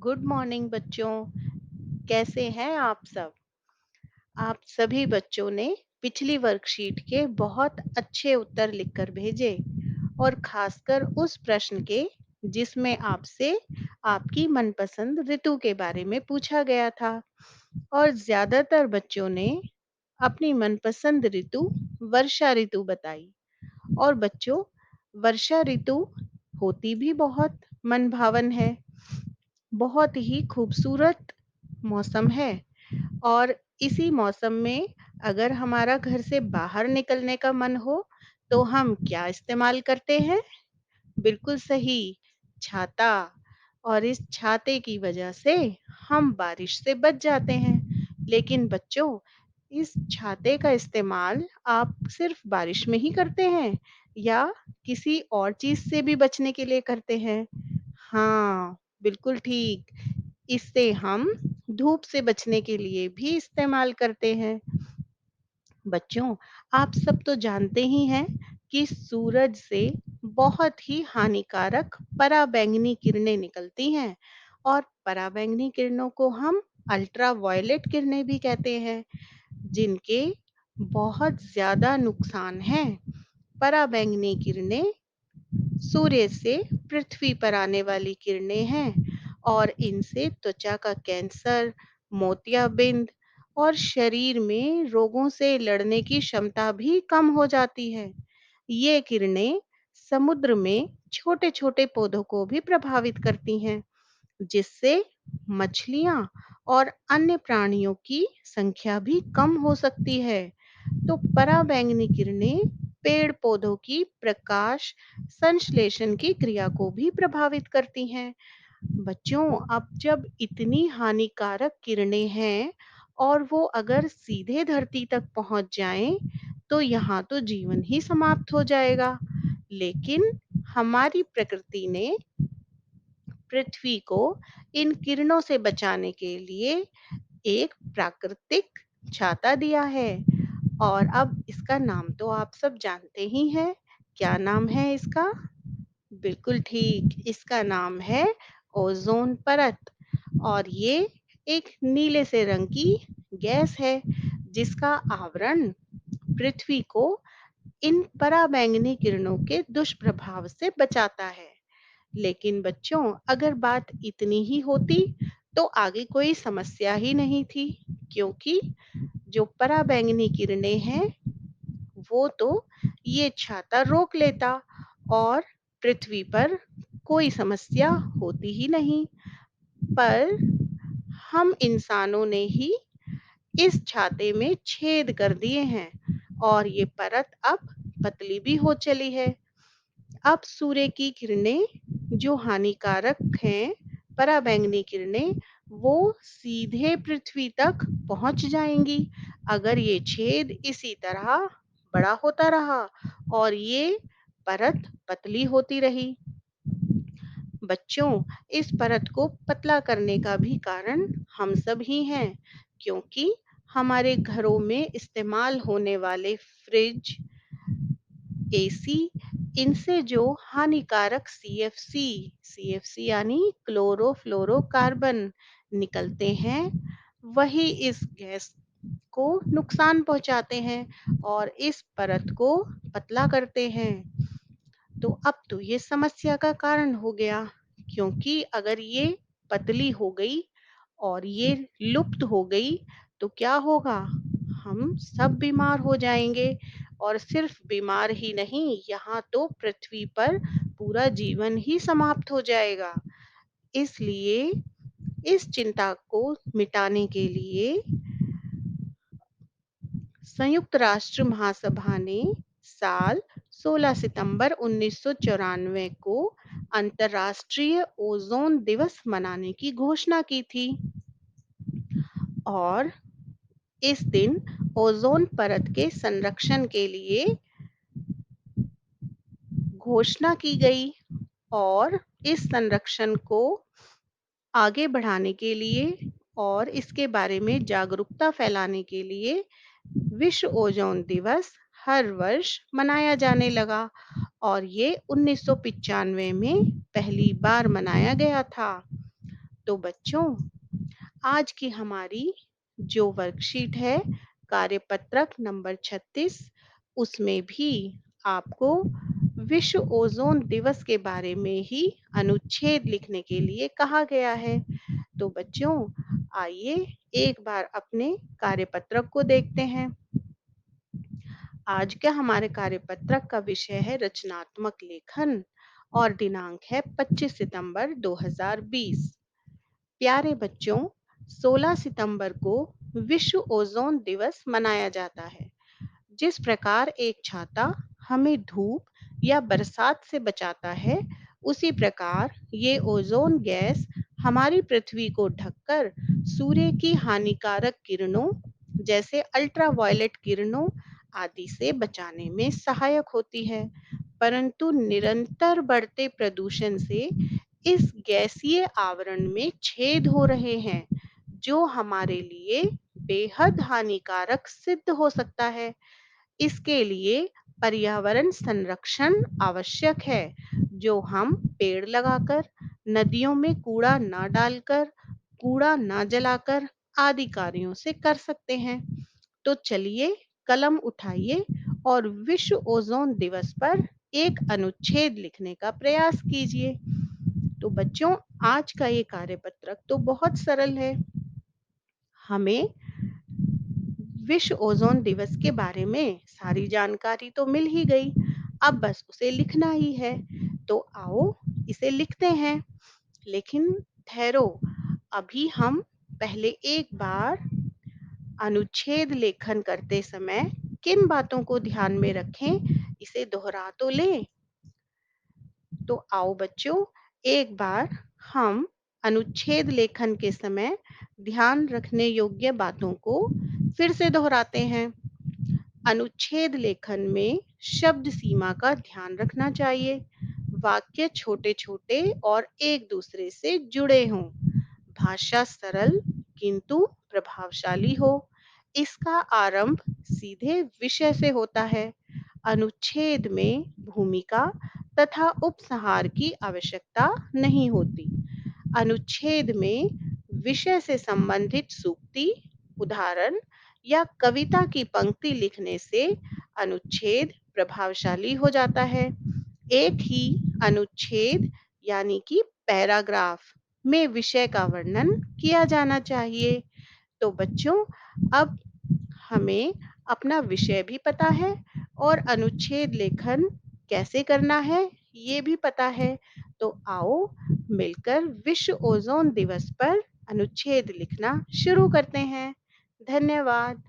Good morning बच्चों। कैसे हैं आप सब? आप सभी बच्चों ने पिछली वर्कशीट के बहुत अच्छे उत्तर लिखकर भेजे और खासकर उस प्रश्न के जिसमें आपसे आपकी मनपसंद ऋतु के बारे में पूछा गया था। और ज्यादातर बच्चों ने अपनी मनपसंद ऋतु वर्षा ऋतु बताई। और बच्चों, वर्षा ऋतु होती भी बहुत मनभावन है। बहुत ही खूबसूरत मौसम है। और इसी मौसम में अगर हमारा घर से बाहर निकलने का मन हो तो हम क्या इस्तेमाल करते हैं? बिल्कुल सही, छाता। और इस छाते की वजह से हम बारिश से बच जाते हैं। लेकिन बच्चों, इस छाते का इस्तेमाल आप सिर्फ बारिश में ही करते हैं या किसी और चीज से भी बचने के लिए करते हैं? हाँ, बिल्कुल ठीक। इससे हम धूप से बचने के लिए भी इस्तेमाल करते हैं। बच्चों, आप सब तो जानते ही हैं कि सूरज से बहुत ही हानिकारक पराबैंगनी किरणें निकलती हैं। और पराबैंगनी किरणों को हम अल्ट्रा वायलेट किरणें भी कहते हैं, जिनके बहुत ज्यादा नुकसान हैं। पराबैंगनी किरणें सूर्य से पृथ्वी पर आने वाली किरणें हैं और इनसे त्वचा का कैंसर, मोतियाबिंद और शरीर में रोगों से लड़ने की क्षमता भी कम हो जाती है। ये किरणें समुद्र में छोटे-छोटे पौधों को भी प्रभावित करती हैं, जिससे मछलियां और अन्य प्राणियों की संख्या भी कम हो सकती है। तो पराबैंगनी किरणें पेड़ पौधों की प्रकाश संश्लेषण की क्रिया को भी प्रभावित करती हैं। बच्चों, अब जब इतनी हानिकारक किरणें हैं और वो अगर सीधे धरती तक पहुंच जाएं, तो यहाँ तो जीवन ही समाप्त हो जाएगा। लेकिन हमारी प्रकृति ने पृथ्वी को इन किरणों से बचाने के लिए एक प्राकृतिक छाता दिया है। और अब इसका नाम तो आप सब जानते ही हैं। क्या नाम है इसका? बिल्कुल ठीक, इसका नाम है ओजोन परत। और ये एक नीले से रंग की गैस है, जिसका आवरण पृथ्वी को इन पराबैंगनी किरणों के दुष्प्रभाव से बचाता है। लेकिन बच्चों, अगर बात इतनी ही होती तो आगे कोई समस्या ही नहीं थी, क्योंकि जो पराबैंगनी किरणें हैं वो तो ये छाता रोक लेता और पृथ्वी पर कोई समस्या होती ही नहीं। पर हम इंसानों ने ही इस छाते में छेद कर दिए हैं और ये परत अब पतली भी हो चली है। अब सूर्य की किरणें जो हानिकारक हैं, पराबैंगनी किरणें, वो सीधे पृथ्वी तक पहुंच जाएंगी अगर ये छेद इसी तरह बड़ा होता रहा और ये परत पतली होती रही। बच्चों, इस परत को पतला करने का भी कारण हम सब ही हैं, क्योंकि हमारे घरों में इस्तेमाल होने वाले फ्रिज, एसी, इनसे जो हानिकारक सीएफसी यानी क्लोरोफ्लोरोकार्बन निकलते हैं, वही इस गैस को नुकसान पहुंचाते हैं और इस परत को पतला करते हैं। तो अब तो ये समस्या का कारण हो गया, क्योंकि अगर ये पतली हो गई और ये लुप्त हो गई तो क्या होगा? हम सब बीमार हो जाएंगे। और सिर्फ बीमार ही नहीं, यहाँ तो पृथ्वी पर पूरा जीवन ही समाप्त हो जाएगा। इसलिए इस चिंता को मिटाने के लिए संयुक्त राष्ट्र महासभा ने साल 16 सितंबर 1994 को अंतर्राष्ट्रीय ओजोन दिवस मनाने की घोषणा की थी। और इस दिन ओजोन परत के संरक्षण के लिए घोषणा की गई और इस संरक्षण को आगे बढ़ाने के लिए और इसके बारे में जागरूकता फैलाने के लिए विश्व ओजोन दिवस हर वर्ष मनाया जाने लगा और ये 1995 में पहली बार मनाया गया था। तो बच्चों, आज की हमारी जो वर्कशीट है, कार्यपत्रक नंबर 36, उसमें भी आपको विश्व ओज़ोन दिवस के बारे में ही अनुच्छेद लिखने के लिए कहा गया है। तो बच्चों, आइए एक बार अपने कार्यपत्रक को देखते हैं। आज का हमारे कार्यपत्रक का विषय है रचनात्मक लेखन और दिनांक है 25 सितंबर 2020। प्यारे बच्चों, 16 सितंबर को विश्व ओजोन दिवस मनाया जाता है। जिस प्रकार एक छाता हमें धूप या बरसात से बचाता है, उसी प्रकार ये ओजोन गैस हमारी पृथ्वी को ढककर सूर्य की हानिकारक किरणों जैसे अल्ट्रावायलेट किरणों आदि से बचाने में सहायक होती है। परंतु निरंतर बढ़ते प्रदूषण से इस गैसीय आवरण में छेद हो रहे हैं, जो हमारे लिए बेहद हानिकारक सिद्ध हो सकता है। इसके लिए पर्यावरण संरक्षण आवश्यक है, जो हम पेड़ लगाकर, नदियों में कूड़ा न डालकर, कूड़ा न जलाकर आदि कार्यों से कर सकते हैं। तो चलिए कलम उठाइए और विश्व ओजोन दिवस पर एक अनुच्छेद लिखने का प्रयास कीजिए। तो बच्चों, आज का ये कार्यपत्रक तो बहुत सरल है। हमें विश्व ओजोन दिवस के बारे में सारी जानकारी तो मिल ही गई। अब बस उसे लिखना ही है। तो आओ इसे लिखते हैं। लेकिन ठहरो, अभी हम पहले एक बार अनुच्छेद लेखन करते समय किन बातों को ध्यान में रखें, इसे दोहरा तो लें। तो आओ बच्चों, एक बार हम अनुच्छेद लेखन के समय ध्यान रखने योग्य बातों को फिर से दोहराते हैं। अनुच्छेद लेखन में शब्द सीमा का ध्यान रखना चाहिए। वाक्य छोटे-छोटे और एक दूसरे से जुड़े हों। भाषा सरल किंतु प्रभावशाली हो। इसका आरंभ सीधे विषय से होता है। अनुच्छेद में भूमिका तथा उपसंहार की आवश्यकता नहीं होती। अनुच्छेद में विषय से संबंधित सूक्ति, उदाहरण या कविता की पंक्ति लिखने से अनुच्छेद प्रभावशाली हो जाता है। एक ही अनुच्छेद यानी कि पैराग्राफ में विषय का वर्णन किया जाना चाहिए। तो बच्चों, अब हमें अपना विषय भी पता है और अनुच्छेद लेखन कैसे करना है ये भी पता है। तो आओ मिलकर विश्व ओजोन दिवस पर अनुच्छेद लिखना शुरू करते हैं। धन्यवाद।